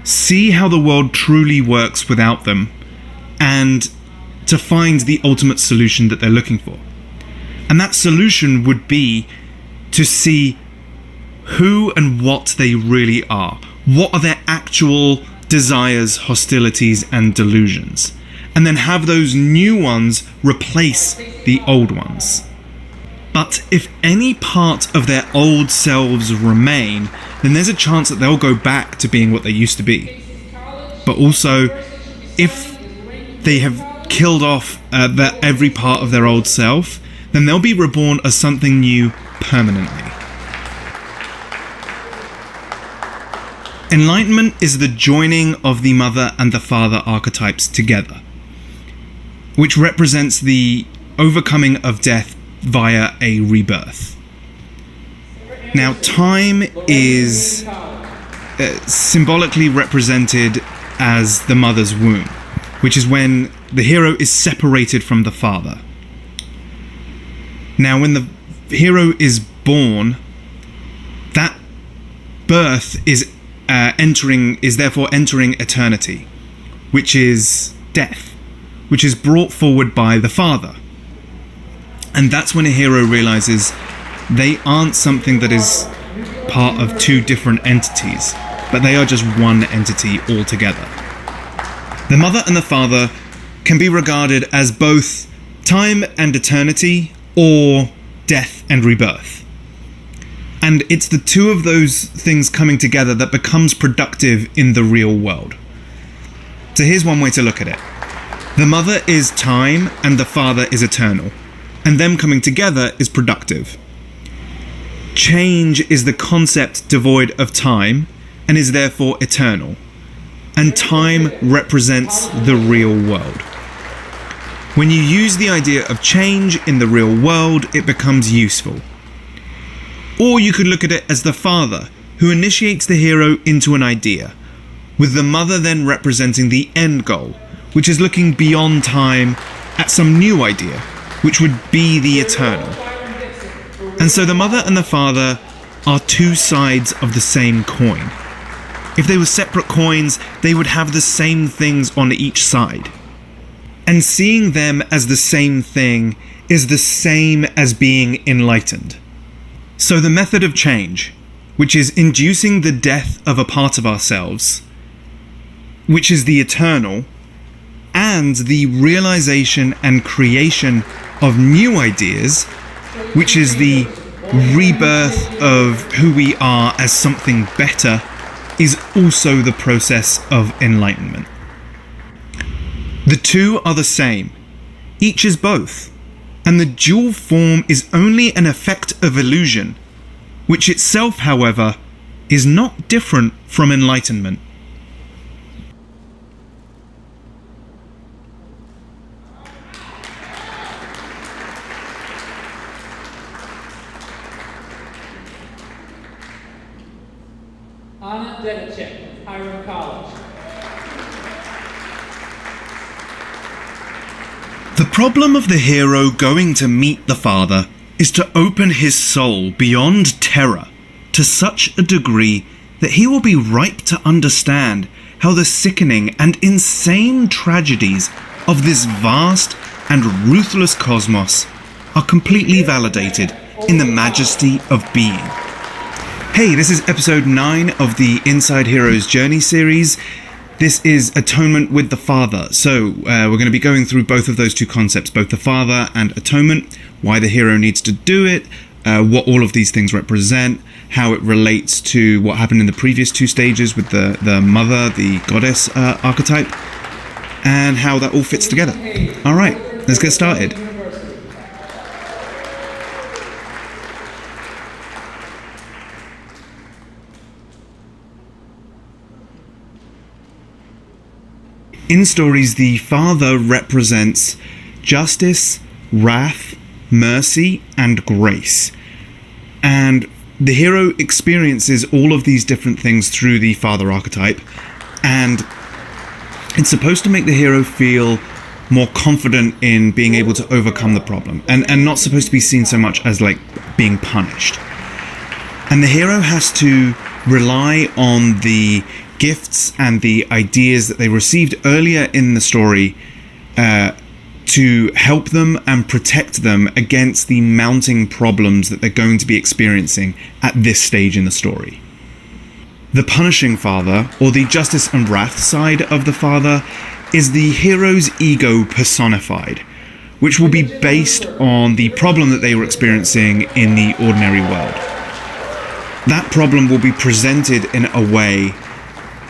see how the world truly works without them, and to find the ultimate solution that they're looking for. And that solution would be to see who and what they really are. What are their actual desires, hostilities, and delusions? And then have those new ones replace the old ones. But if any part of their old selves remain, then there's a chance that they'll go back to being what they used to be. But also, if they have killed off every part of their old self, then they'll be reborn as something new permanently. Enlightenment is the joining of the mother and the father archetypes together, which represents the overcoming of death via a rebirth. Now, time is symbolically represented as the mother's womb, which is when the hero is separated from the father. Now, when the hero is born, that birth is therefore entering eternity, which is death, which is brought forward by the father. And that's when a hero realizes they aren't something that is part of two different entities, but they are just one entity altogether. The mother and the father can be regarded as both time and eternity, or death and rebirth. And it's the two of those things coming together that becomes productive in the real world. So here's one way to look at it. The mother is time and the father is eternal, and them coming together is productive. Change is the concept devoid of time and is therefore eternal, and time represents the real world. When you use the idea of change in the real world, it becomes useful. Or you could look at it as the father who initiates the hero into an idea, with the mother then representing the end goal, which is looking beyond time at some new idea, which would be the eternal. And so the mother and the father are two sides of the same coin. If they were separate coins, they would have the same things on each side. And seeing them as the same thing is the same as being enlightened. So the method of change, which is inducing the death of a part of ourselves, which is the eternal, and the realization and creation of new ideas, which is the rebirth of who we are as something better, is also the process of enlightenment. The two are the same. Each is both. And the dual form is only an effect of illusion, which itself, however, is not different from enlightenment. Untitled Chapter, College. The problem of the hero going to meet the father is to open his soul beyond terror to such a degree that he will be ripe to understand how the sickening and insane tragedies of this vast and ruthless cosmos are completely validated in the majesty of being. Hey, this is episode 9 of the Inside Heroes Journey series. This is Atonement with the Father. So we're going to be going through both of those two concepts, both the Father and Atonement, why the hero needs to do it, what all of these things represent, how it relates to what happened in the previous two stages with the Mother, the Goddess archetype, and how that all fits together. All right, let's get started. In stories, the father represents justice, wrath, mercy, and grace. And the hero experiences all of these different things through the father archetype, and it's supposed to make the hero feel more confident in being able to overcome the problem, and not supposed to be seen so much as like being punished. And the hero has to rely on the gifts and the ideas that they received earlier in the story to help them and protect them against the mounting problems that they're going to be experiencing at this stage in the story. The punishing father, or the justice and wrath side of the father, is the hero's ego personified, which will be based on the problem that they were experiencing in the ordinary world. That problem will be presented in a way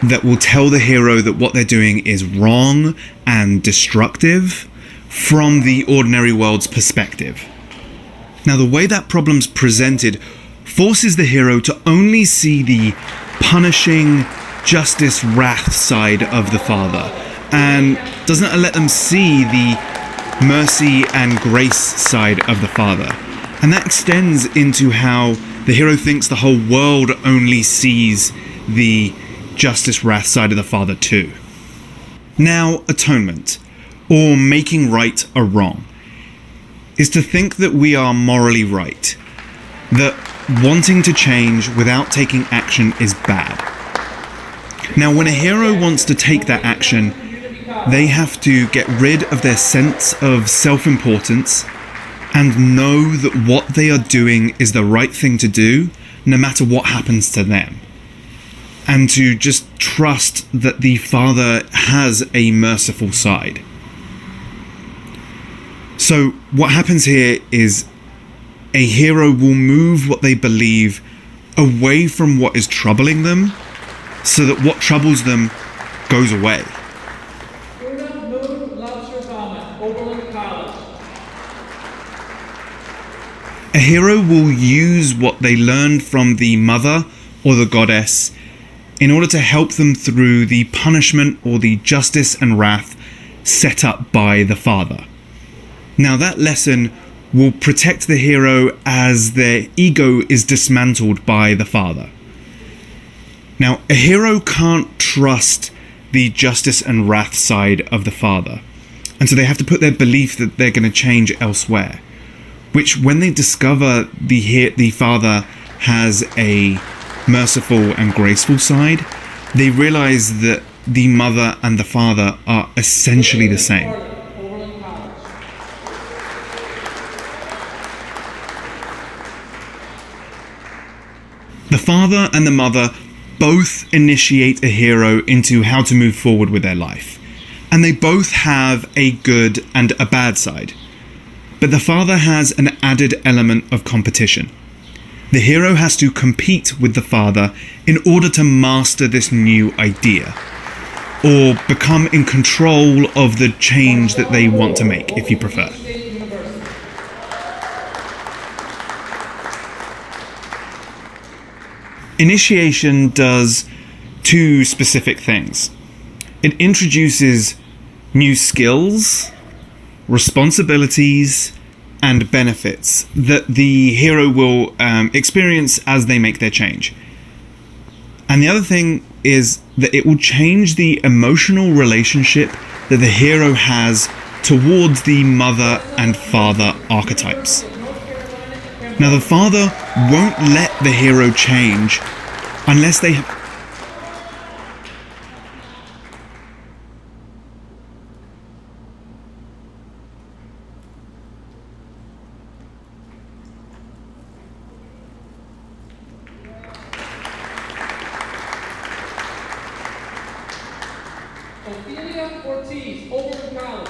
that will tell the hero that what they're doing is wrong and destructive from the ordinary world's perspective. Now, the way that problem's presented forces the hero to only see the punishing, justice, wrath side of the father, and doesn't let them see the mercy and grace side of the father. And that extends into how the hero thinks the whole world only sees the justice, wrath side of the father too. Now, atonement, or making right a wrong, is to think that we are morally right, that wanting to change without taking action is bad. Now, when a hero wants to take that action, they have to get rid of their sense of self-importance and know that what they are doing is the right thing to do, no matter what happens to them. And to just trust that the Father has a merciful side. So what happens here is a hero will move what they believe away from what is troubling them, so that what troubles them goes away. Una Moon loves your vomit, Overland College. A hero will use what they learned from the mother or the goddess in order to help them through the punishment or the justice and wrath set up by the Father. Now that lesson will protect the hero as their ego is dismantled by the Father. Now, a hero can't trust the justice and wrath side of the Father, and so they have to put their belief that they're going to change elsewhere, which when they discover the Father has a merciful and graceful side, they realize that the mother and the father are essentially the same. The father and the mother both initiate a hero into how to move forward with their life, and they both have a good and a bad side. But the father has an added element of competition. The hero has to compete with the father in order to master this new idea, or become in control of the change that they want to make, if you prefer. Initiation does two specific things. It introduces new skills, responsibilities, and benefits that the hero will experience as they make their change. And the other thing is that it will change the emotional relationship that the hero has towards the mother and father archetypes. Now, the father won't let the hero change unless they have... Overland College.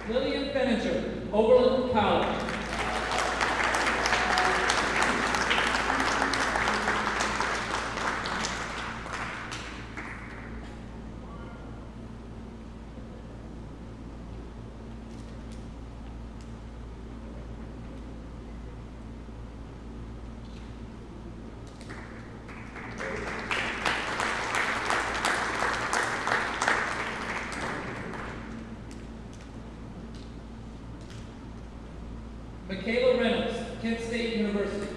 Lillian Feniger, Overland College. Michaela Reynolds, Kent State University.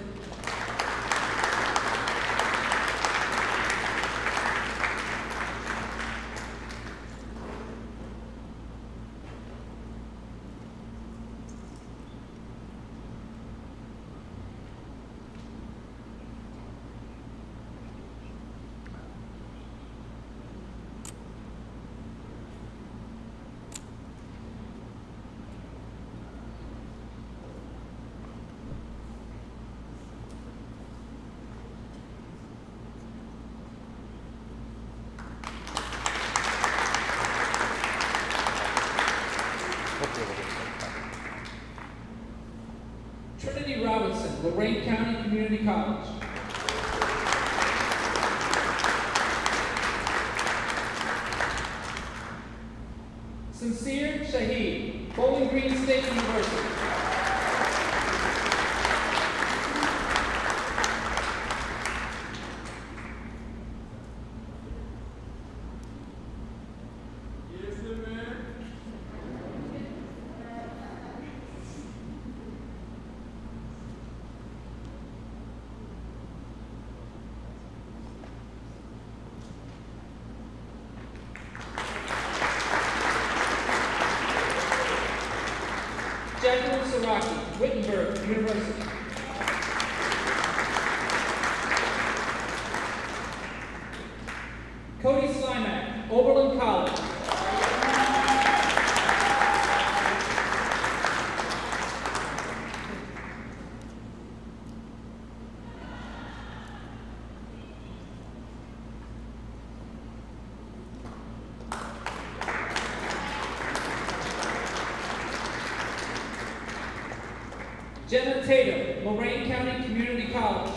Trinity Robinson, Lorain County Community College. Sincere Shaheed, Bowling Green State University. Rocky, Wittenberg University. Cody Slimak, Overland College. Jenna Tatum, Lorain County Community College.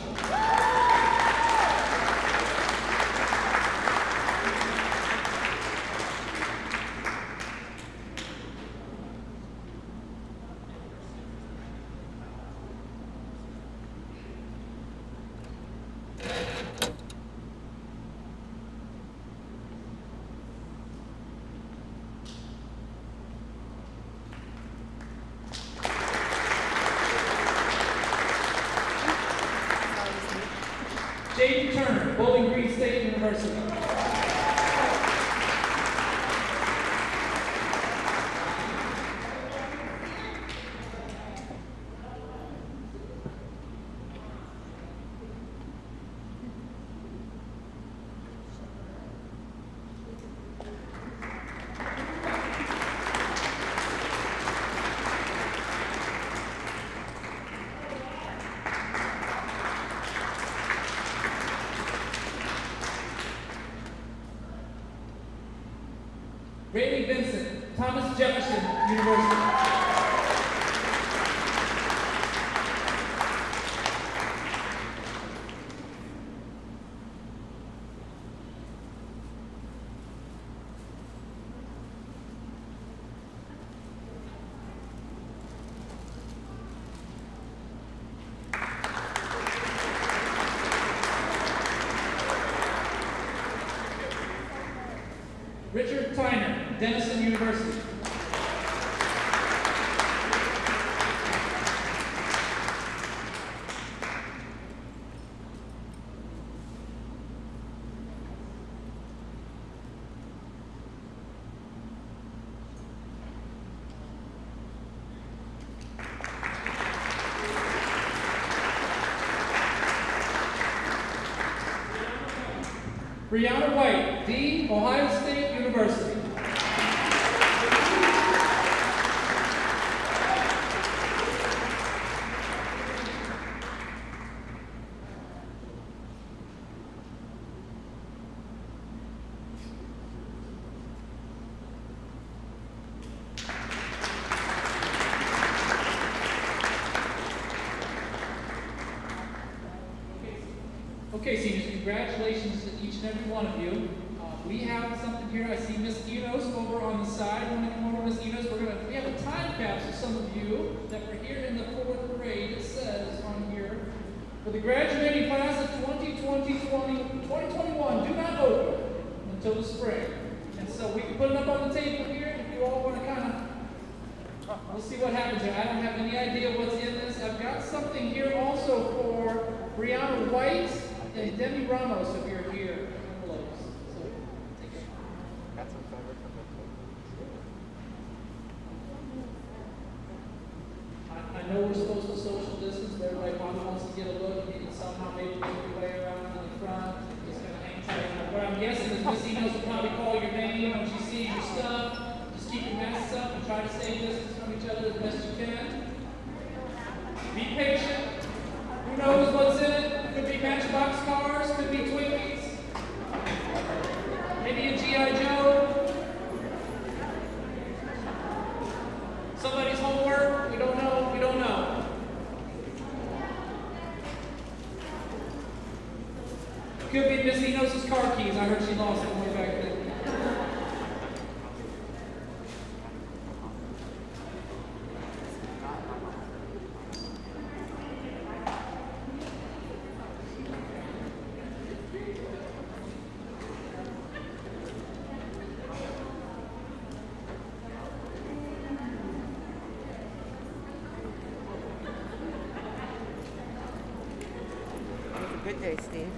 Jaden Turner, Bowling Green State University. Rayleigh Vincent, Thomas Jefferson University. Richard Tyner, Denison University. Brianna White, Dean, Ohio State University. Okay, seniors, congratulations to each and every one of you. We have something here. I see Miss Enos over on the side. Want to come over, Miss Enos? We have a time capsule. Some of you that were here in the 4th grade. It says on here, for the graduating class of 2021, do not open until the spring. And so we can put it up on the table here if you all want to kind of. We'll see what happens here. I don't have any idea what's in this. I've got something here also for Brianna White and Demi Ramos if you're here. Envelopes. So take it. I know we're supposed to social distance, but everybody probably wants to get a look. You can somehow maybe make your way around in the front. Just kind of hang tight. What I'm guessing is Miss Enos will probably call your name when she sees your stuff. Just keep your masks up and try to stay distance from each other as best you can. Be patient. Who knows what's in it? Could be Matchbox cars, could be Twinkies, maybe a G.I. Joe, somebody's homework, we don't know. Could be Miss Enos' car keys, I heard she lost them way back then. Good day, Steve.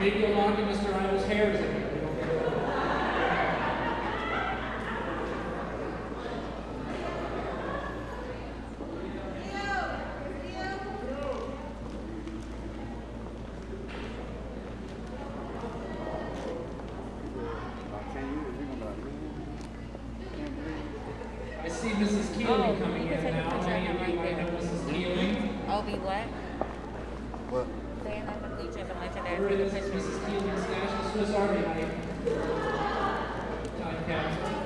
Maybe you'll lock in Mr. Idle's hair is in here. I see Mrs. Keeling coming in now. Many of you might know Mrs. Keeling. Obi what? What? Stand up and bleach up and let your dad Here it take a is, picture. Mrs. Keeling's National Swiss Army knife. Time capsule.